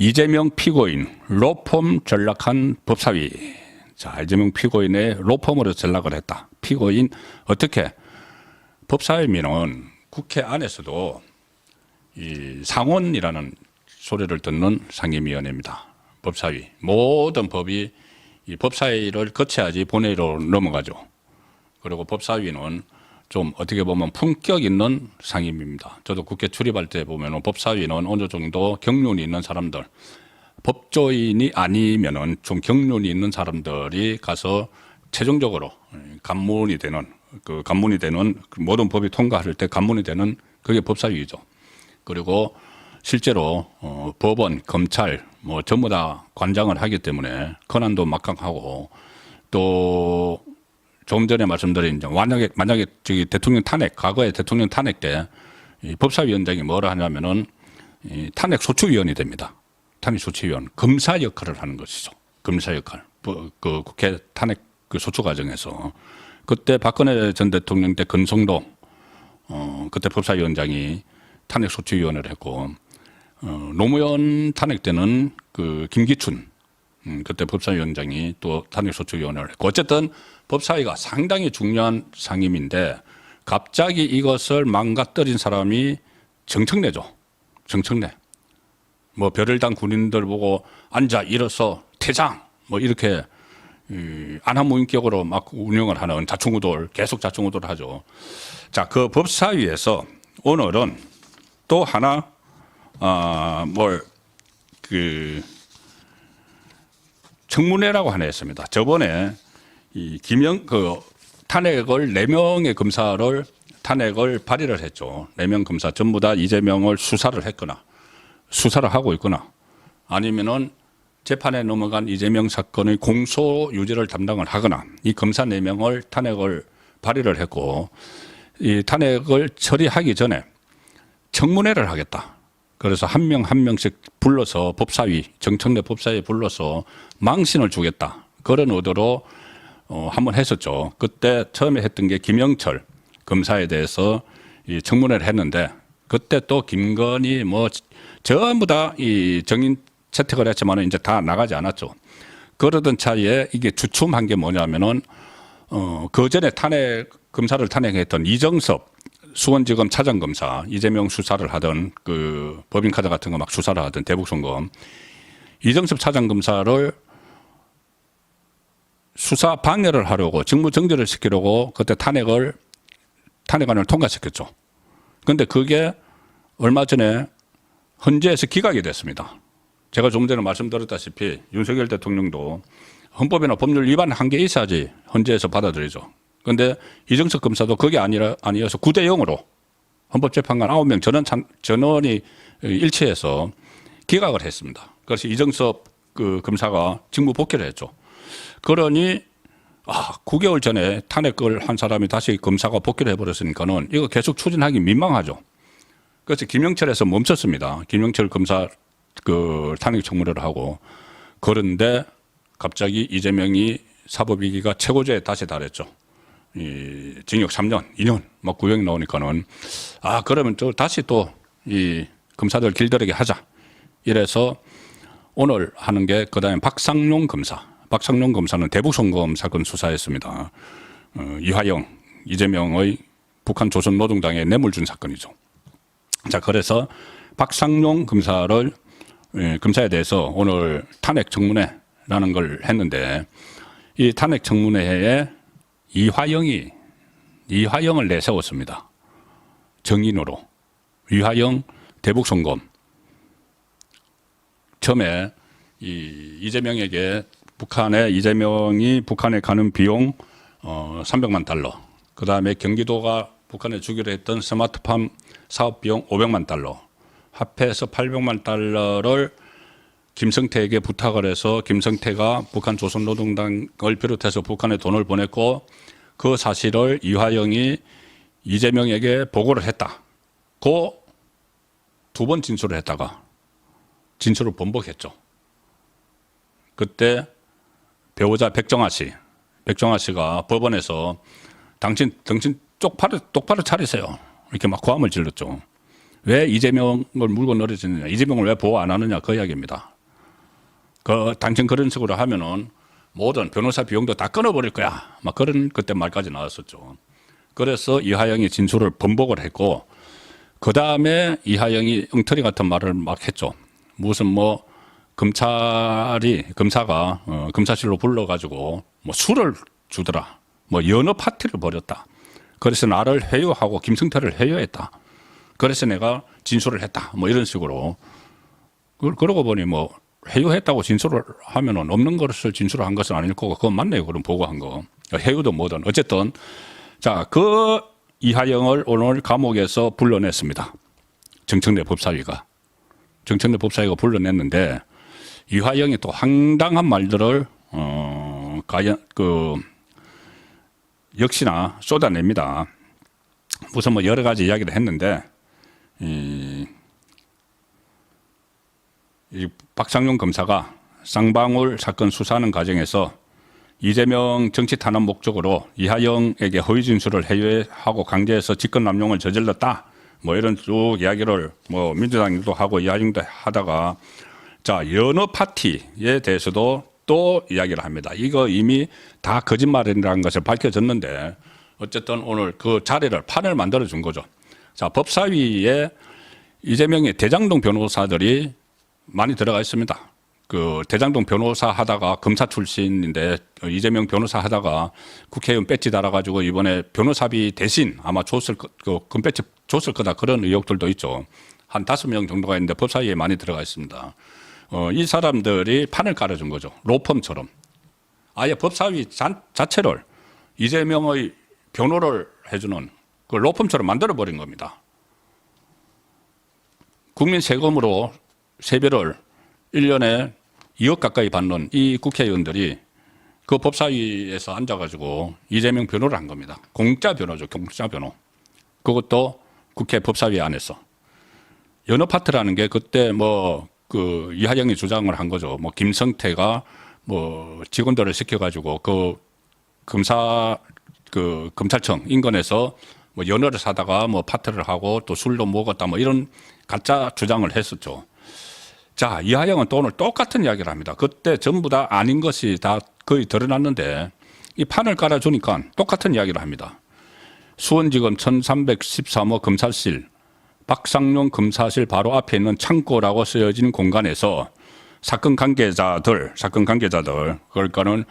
이재명 피고인 로펌 전락한 법사위. 자, 이재명 피고인의 로펌으로 전락을 했다. 피고인 어떻게? 법사위는 국회 안에서도 이 상원이라는 소리를 듣는 상임위원회입니다. 법사위. 모든 법이 이 법사위를 거쳐야지 본회의로 넘어가죠. 그리고 법사위는 좀 어떻게 보면 품격 있는 상임위입니다. 저도 국회 출입할 때 보면 법사위는 어느 정도 경륜이 있는 사람들, 법조인이 아니면은 좀 경륜이 있는 사람들이 가서 최종적으로 간문이 되는 모든 법이 통과할 때 간문이 되는 그게 법사위죠. 그리고 실제로 법원, 검찰 뭐 전부 다 관장을 하기 때문에 권한도 막강하고 또 조금 전에 말씀드린 만약에 저기 대통령 탄핵, 과거에 대통령 탄핵 때 이 법사위원장이 뭐라 하냐면은 이 탄핵 소추위원이 됩니다. 탄핵 소추위원, 검사 역할을 하는 것이죠. 검사 역할. 그 국회 탄핵 그 소추 과정에서 그때 박근혜 전 대통령 때 권성동 그때 법사위원장이 탄핵 소추위원을 했고 노무현 탄핵 때는 그 김기춘 그때 법사위원장이 또 탄핵소추위원을 했고 어쨌든 법사위가 상당히 중요한 상임인데 갑자기 이것을 망가뜨린 사람이 정청래죠. 정청래. 뭐 별을당 군인들 보고 앉아 일어서 퇴장 뭐 이렇게 안하무인격으로 막 운영을 하는 자충우돌 계속 자충우돌을 하죠. 자, 그 법사위에서 오늘은 또 하나 청문회라고 하나 했습니다. 저번에 이 탄핵을 4명의 검사를 탄핵을 발의를 했죠. 4명 검사 전부 다 이재명을 수사를 했거나 수사를 하고 있거나 아니면은 재판에 넘어간 이재명 사건의 공소 유지를 담당을 하거나 이 검사 4명을 탄핵을 발의를 했고 이 탄핵을 처리하기 전에 청문회를 하겠다. 그래서 한 명 한 명씩 불러서 법사위, 정청래 법사위에 불러서 망신을 주겠다. 그런 의도로 한번 했었죠. 그때 처음에 했던 게 김영철 검사에 대해서 이 청문회를 했는데 그때 또 김건희 뭐 전부 다 이 정인 채택을 했지만 이제 다 나가지 않았죠. 그러던 차이에 이게 주춤한 게 뭐냐면은 그 전에 검사를 탄핵했던 이정섭 수원지검 차장검사 이재명 수사를 하던 그 법인카드 같은 거 막 수사를 하던 대북송금 이정섭 차장검사를 수사 방해를 하려고 직무정지를 시키려고 그때 탄핵안을 통과시켰죠. 그런데 그게 얼마 전에 헌재에서 기각이 됐습니다. 제가 좀 전에 말씀드렸다시피 윤석열 대통령도 헌법이나 법률 위반한 게 있어야지 헌재에서 받아들이죠. 그런데 이정석 검사도 그게 아니어서 9대 0으로 헌법재판관 9명 전원이 일치해서 기각을 했습니다. 그래서 이정석 그 검사가 직무 복귀를 했죠. 그러니 9개월 전에 탄핵을 한 사람이 다시 검사가 복귀를 해버렸으니까는 이거 계속 추진하기 민망하죠. 그래서 김영철에서 멈췄습니다. 김영철 검사 그 탄핵 청문회를 하고 그런데 갑자기 이재명이 사법위기가 최고조에 다시 달했죠. 이 징역 3년, 2년 막 구형이 나오니까는 그러면 또 다시 또 이 검사들 길들이게 하자. 이래서 오늘 하는 게 그다음에 박상용 검사. 박상용 검사는 대북송금 사건 수사했습니다. 이화영, 이재명의 북한 조선노동당에 뇌물 준 사건이죠. 자, 그래서 박상용 검사에 대해서 오늘 탄핵 청문회라는 걸 했는데 이 탄핵 청문회에 이화영을 내세웠습니다. 정인으로. 이화영 대북송금. 처음에 이재명이 북한에 가는 비용 300만 달러. 그 다음에 경기도가 북한에 주기로 했던 스마트팜 사업 비용 500만 달러. 합해서 800만 달러를 김성태에게 부탁을 해서 김성태가 북한 조선노동당을 비롯해서 북한에 돈을 보냈고 그 사실을 이화영이 이재명에게 보고를 했다. 그 2번 진술을 했다가 진술을 번복했죠. 그때 배우자 백정아 씨가 법원에서 당신 똑바로 차리세요. 이렇게 막 고함을 질렀죠. 왜 이재명을 물고 늘어지느냐, 이재명을 왜 보호 안 하느냐 그 이야기입니다. 당신 그런 식으로 하면은 모든 변호사 비용도 다 끊어버릴 거야. 막 그런 그때 말까지 나왔었죠. 그래서 이하영이 진술을 번복을 했고, 그 다음에 이하영이 엉터리 같은 말을 막 했죠. 무슨 뭐 검사가 검사실로 불러가지고 뭐 술을 주더라. 뭐 연어 파티를 벌였다. 그래서 나를 회유하고 김성태를 회유했다. 그래서 내가 진술을 했다. 뭐 이런 식으로. 그러고 보니 뭐 회유했다고 진술을 하면은 없는 것을 진술을 한 것은 아닐 거고, 그건 맞네요. 그럼 보고한 거. 회유도 뭐든. 어쨌든. 자, 그 이하영을 오늘 감옥에서 불러냈습니다. 정청래 법사위가 불러냈는데, 이하영이 또 황당한 말들을, 역시나 쏟아냅니다. 무슨 뭐 여러 가지 이야기를 했는데, 이 박상용 검사가 쌍방울 사건 수사하는 과정에서 이재명 정치 탄압 목적으로 이하영에게 허위 진술을 회유하고 강제해서 직권남용을 저질렀다. 뭐 이런 쭉 이야기를 뭐 민주당도 하고 이하영도 하다가, 자, 연어 파티에 대해서도 또 이야기를 합니다. 이거 이미 다 거짓말이라는 것을 밝혀졌는데, 어쨌든 오늘 그 자리를 판을 만들어 준 거죠. 자, 법사위에 이재명의 대장동 변호사들이 많이 들어가 있습니다. 그 대장동 변호사 하다가 검사 출신인데, 이재명 변호사 하다가 국회의원 배지 달아가지고 이번에 변호사비 대신 아마 금 배지 줬을 거다, 그런 의혹들도 있죠. 한 5명 정도가 있는데 법사위에 많이 들어가 있습니다. 이 사람들이 판을 깔아준 거죠. 로펌처럼. 아예 법사위 자체를 이재명의 변호를 해주는 그 로펌처럼 만들어버린 겁니다. 국민 세금으로 세배를 1년에 2억 가까이 받는 이 국회의원들이 그 법사위에서 앉아가지고 이재명 변호를 한 겁니다. 공짜 변호죠. 공짜 변호. 그것도 국회 법사위 안에서. 연어 파트라는 게 그때 뭐 그 이하영이 주장을 한 거죠. 뭐 김성태가 뭐 직원들을 시켜가지고 검찰청 인근에서 뭐 연어를 사다가 뭐 파트를 하고 또 술도 먹었다, 뭐 이런 가짜 주장을 했었죠. 자, 이하영은 또 오늘 똑같은 이야기를 합니다. 그때 전부 다 아닌 것이 다 거의 드러났는데, 이 판을 깔아주니까 똑같은 이야기를 합니다. 수원지검 1313호 검사실, 박상용 검사실 바로 앞에 있는 창고라고 쓰여진 공간에서 사건 관계자들, 그러니까는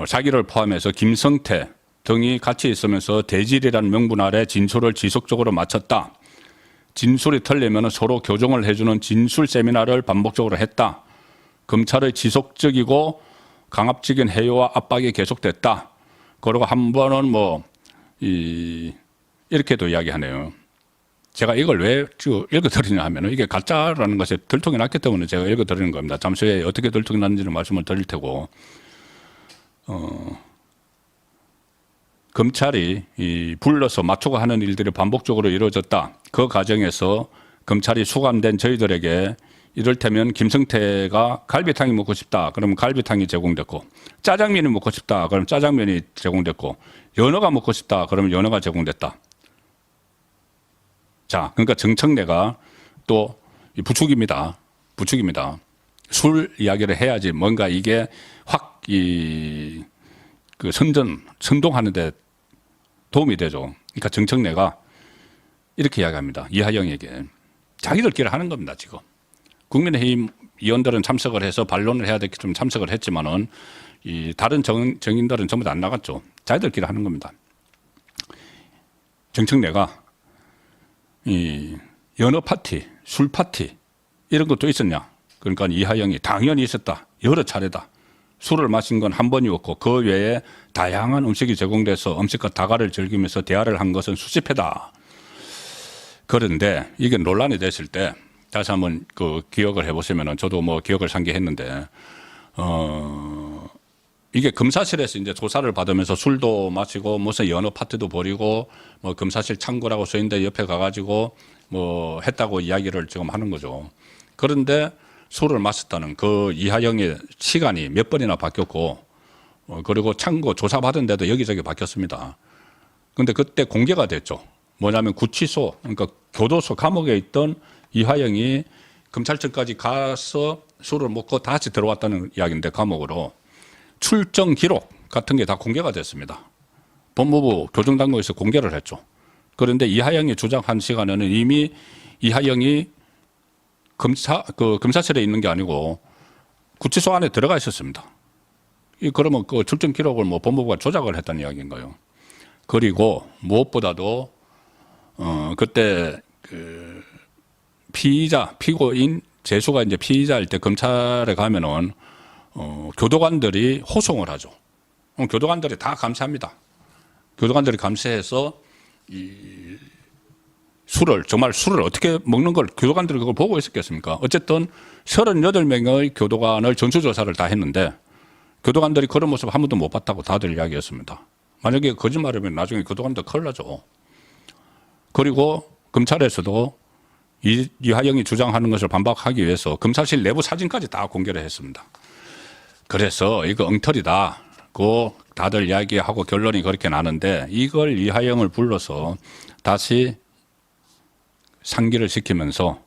자기를 포함해서 김성태 등이 같이 있으면서 대질이라는 명분 아래 진술을 지속적으로 마쳤다. 진술이 틀리면 서로 교정을 해주는 진술 세미나를 반복적으로 했다. 검찰의 지속적이고 강압적인 해요와 압박이 계속됐다. 그리고 한 번은 이렇게도 이야기하네요. 제가 이걸 왜 읽어드리냐 하면, 이게 가짜라는 것에 들통이 났기 때문에 제가 읽어드리는 겁니다. 잠시 후에 어떻게 들통이 났는지를 말씀을 드릴 테고, 검찰이 불러서 맞추고 하는 일들이 반복적으로 이루어졌다. 그 과정에서 검찰이 수감된 저희들에게 이를테면 김성태가 갈비탕이 먹고 싶다. 그러면 갈비탕이 제공됐고, 짜장면이 먹고 싶다. 그러면 짜장면이 제공됐고, 연어가 먹고 싶다. 그러면 연어가 제공됐다. 자, 그러니까 정청래가 또 부축입니다. 술 이야기를 해야지 뭔가 이게 확 선동하는데 도움이 되죠. 그러니까 정청래가 이렇게 이야기합니다. 이하영에게. 자기들끼리 하는 겁니다, 지금. 국민의힘 의원들은 참석을 해서 반론을 해야 되기 때문에 참석을 했지만은 다른 정인들은 전부 다 안 나갔죠. 자기들끼리 하는 겁니다. 정청래가 연어 파티, 술 파티 이런 것도 있었냐? 그러니까 이하영이 당연히 있었다. 여러 차례다. 술을 마신 건 한 번이었고 그 외에 다양한 음식이 제공돼서 음식과 다가를 즐기면서 대화를 한 것은 수십 회다. 그런데 이게 논란이 됐을 때 다시 한번 그 기억을 해보시면은, 저도 뭐 기억을 상기했는데, 이게 검사실에서 이제 조사를 받으면서 술도 마시고 무슨 연어 파티도 벌이고 뭐 검사실 창고라고 써있는데 옆에 가가지고 뭐 했다고 이야기를 지금 하는 거죠. 그런데 술을 마셨다는 그 이하영의 시간이 몇 번이나 바뀌었고, 그리고 창고 조사받은 데도 여기저기 바뀌었습니다. 근데 그때 공개가 됐죠. 뭐냐면 구치소, 그러니까 교도소 감옥에 있던 이화영이 검찰청까지 가서 술을 먹고 다시 들어왔다는 이야기인데 감옥으로 출정 기록 같은 게 다 공개가 됐습니다. 법무부 교정당국에서 공개를 했죠. 그런데 이화영이 주장한 시간에는 이미 이화영이 검사실에 있는 게 아니고 구치소 안에 들어가 있었습니다. 그러면 그 출정 기록을 뭐 법무부가 조작을 했다는 이야기인가요? 그리고 무엇보다도 그때 그 피고인 재수가 이제 피의자일 때 검찰에 가면은 교도관들이 호송을 하죠. 교도관들이 다 감시합니다. 교도관들이 감시해서 정말 술을 어떻게 먹는 걸 교도관들이 그걸 보고 있었겠습니까? 어쨌든 38명의 교도관을 전수조사를 다 했는데 교도관들이 그런 모습 한 번도 못 봤다고 다들 이야기했습니다. 만약에 거짓말이면 나중에 교도관들 큰일 나죠. 그리고 검찰에서도 이화영이 주장하는 것을 반박하기 위해서 검사실 내부 사진까지 다 공개를 했습니다. 그래서 이거 엉터리다고 다들 이야기하고 결론이 그렇게 나는데 이걸 이화영을 불러서 다시 상기를 시키면서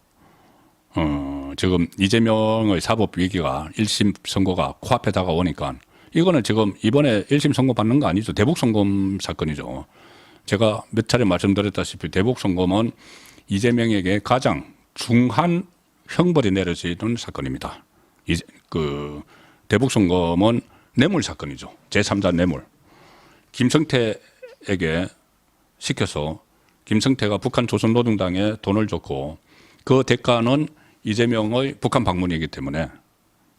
지금 이재명의 사법 위기가 1심 선고가 코앞에 다가오니까 이거는 지금 이번에 1심 선고 받는 거 아니죠. 대북송금 사건이죠. 제가 몇 차례 말씀드렸다시피 대북송금은 이재명에게 가장 중한 형벌이 내려지는 사건입니다. 대북송금은 뇌물 사건이죠. 제3자 뇌물. 김성태에게 시켜서 김성태가 북한 조선노동당에 돈을 줬고 그 대가는 이재명의 북한 방문이기 때문에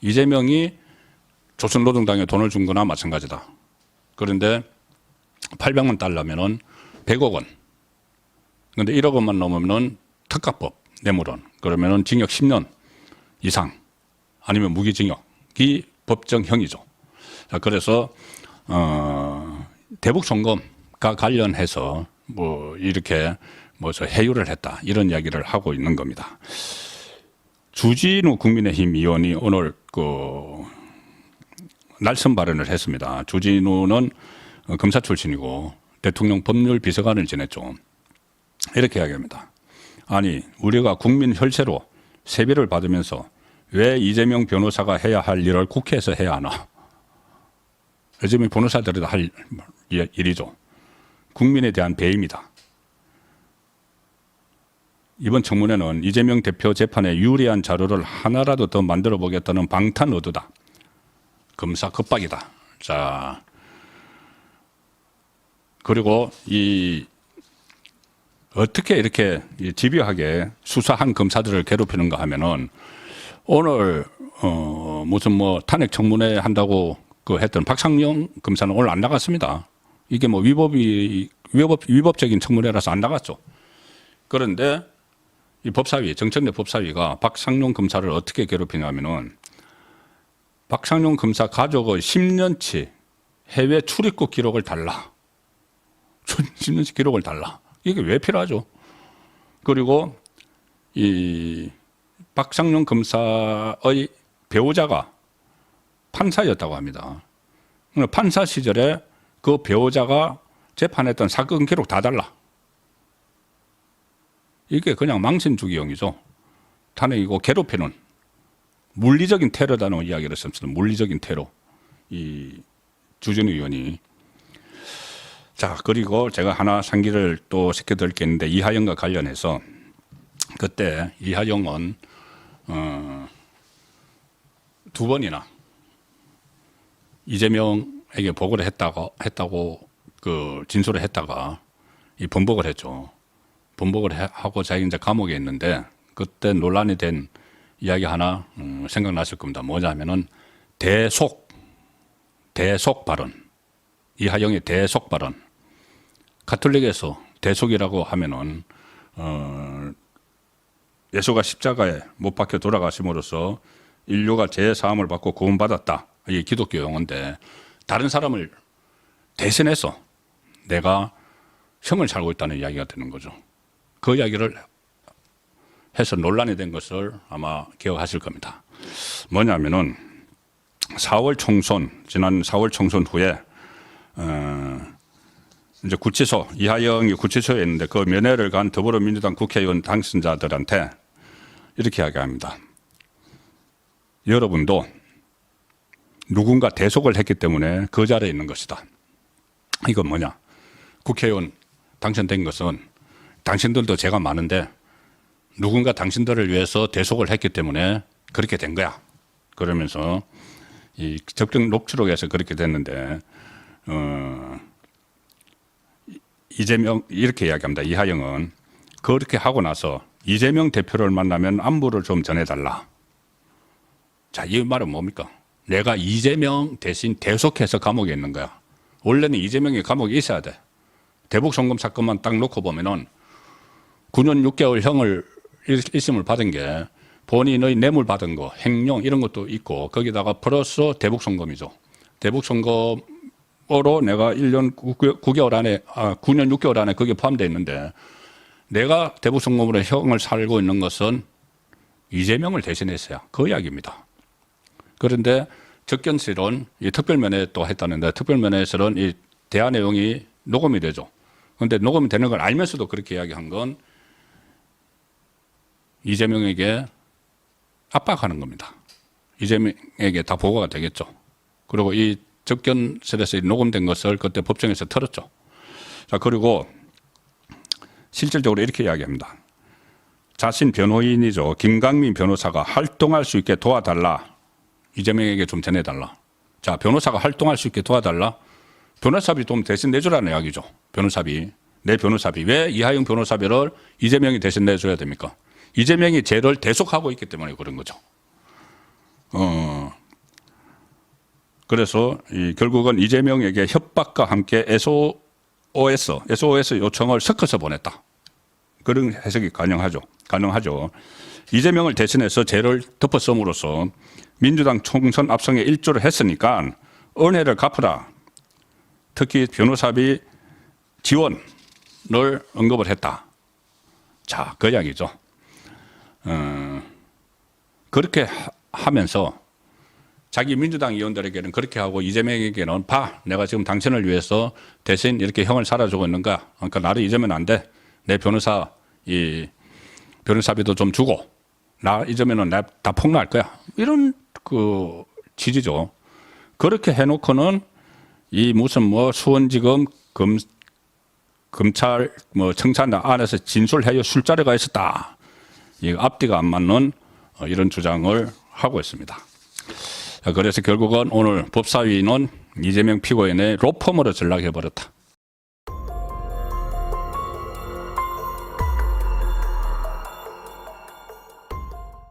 이재명이 조선노동당에 돈을 준 거나 마찬가지다. 그런데 800만 달러면은 100억 원. 그런데 1억 원만 넘으면은 특가법 뇌물은 그러면은 징역 10년 이상 아니면 무기징역이 법정형이죠. 자, 그래서 대북송금과 관련해서 뭐 이렇게 해유를 했다 이런 이야기를 하고 있는 겁니다. 주진우 국민의힘 의원이 오늘 날선 발언을 했습니다. 주진우는 검사 출신이고 대통령 법률 비서관을 지냈죠. 이렇게 이야기합니다. 아니 우리가 국민 혈세로 세배를 받으면서 왜 이재명 변호사가 해야 할 일을 국회에서 해야 하나? 요즘에 변호사들이 할 일이죠. 국민에 대한 배임이다. 이번 청문회는 이재명 대표 재판에 유리한 자료를 하나라도 더 만들어 보겠다는 방탄 의도다. 검사 겁박이다. 자, 그리고 어떻게 이렇게 집요하게 수사한 검사들을 괴롭히는가 하면은 오늘 무슨 탄핵 청문회 한다고 했던 박상용 검사는 오늘 안 나갔습니다. 이게 위법적인 청문회라서 안 나갔죠. 그런데 이 법사위, 정청래 법사위가 박상용 검사를 어떻게 괴롭히냐면은 박상용 검사 가족의 10년치 해외 출입국 기록을 달라. 10년치 기록을 달라. 이게 왜 필요하죠? 그리고 이 박상용 검사의 배우자가 판사였다고 합니다. 판사 시절에 그 배우자가 재판했던 사건 기록 다 달라. 이게 그냥 망신주기용이죠. 탄핵이고 괴롭히는 물리적인 테러다는 이야기를 했습니다. 물리적인 테러. 이 주진우 의원이. 자, 그리고 제가 하나 상기를 또 시켜드릴 게 있는데 이화영과 관련해서 그때 이화영은 두 번이나 이재명에게 보고를 했다고 진술을 했다가 번복을 했죠. 번복을 하고 자기 이제 감옥에 있는데 그때 논란이 된 이야기 하나 생각나실 겁니다. 뭐냐면은 대속 발언. 이화영의 대속 발언. 가톨릭에서 대속이라고 하면은 예수가 십자가에 못 박혀 돌아가심으로써 인류가 죄 사함을 받고 구원받았다. 이게 기독교 용어인데 다른 사람을 대신해서 내가 형을 살고 있다는 이야기가 되는 거죠. 그 이야기를 해서 논란이 된 것을 아마 기억하실 겁니다. 뭐냐면은 지난 4월 총선 후에 이제 구치소, 이하영이 구치소에 있는데 그 면회를 간 더불어민주당 국회의원 당선자들한테 이렇게 이야기합니다. 여러분도 누군가 대속을 했기 때문에 그 자리에 있는 것이다. 이건 뭐냐? 국회의원 당선된 것은 당신들도 죄가 많은데 누군가 당신들을 위해서 대속을 했기 때문에 그렇게 된 거야. 그러면서 이 적정 녹취록에서 그렇게 됐는데 이재명 이렇게 이야기합니다. 이하영은 그렇게 하고 나서 이재명 대표를 만나면 안부를 좀 전해달라. 자, 이 말은 뭡니까? 내가 이재명 대신 대속해서 감옥에 있는 거야. 원래는 이재명이 감옥에 있어야 돼. 대북 송금 사건만 딱 놓고 보면은 9년 6개월 형을 1심을 받은 게 본인의 뇌물 받은 거, 횡령 이런 것도 있고 거기다가 플러스 대북 송금이죠. 대북 송금으로 내가 1년 9개월 안에 9년 6개월 안에 그게 포함되어 있는데 내가 대북 송금으로 형을 살고 있는 것은 이재명을 대신했어요. 그 이야기입니다. 그런데 접견실은 이 특별면회 또 했다는데 특별면회에서는 이 대화 내용이 녹음이 되죠. 그런데 녹음이 되는 걸 알면서도 그렇게 이야기한 건 이재명에게 압박하는 겁니다. 이재명에게 다 보고가 되겠죠. 그리고 이 접견실에서 녹음된 것을 그때 법정에서 틀었죠. 자, 그리고 실질적으로 이렇게 이야기합니다. 자신 변호인이죠. 김강민 변호사가 활동할 수 있게 도와달라. 이재명에게 좀 전해달라. 자, 변호사가 활동할 수 있게 도와달라. 변호사비 좀 대신 내주라는 이야기죠. 변호사비. 내 변호사비. 왜 이하영 변호사비를 이재명이 대신 내줘야 됩니까? 이재명이 죄를 대속하고 있기 때문에 그런 거죠. 그래서 결국은 이재명에게 협박과 함께 SOS 요청을 섞어서 보냈다. 그런 해석이 가능하죠. 이재명을 대신해서 죄를 덮어쓰므로써 민주당 총선 압승에 일조를 했으니까 은혜를 갚으라. 특히 변호사비 지원을 언급을 했다. 자, 그 이야기죠. 그렇게 하면서 자기 민주당 의원들에게는 그렇게 하고 이재명에게는 봐, 내가 지금 당신을 위해서 대신 이렇게 형을 살아주고 있는 거야. 그러니까 나를 잊으면 안 돼. 내 변호사비도 좀 주고 나 잊으면은 나 다 폭로할 거야. 이런 그 취지죠. 그렇게 해놓고는 이 무슨 뭐 수원지검 검찰 뭐 청산 안에서 진술해요 술자리가 있었다. 이 앞뒤가 안 맞는 이런 주장을 하고 있습니다. 그래서 결국은 오늘 법사위는 이재명 피고인의 로펌으로 전락해버렸다.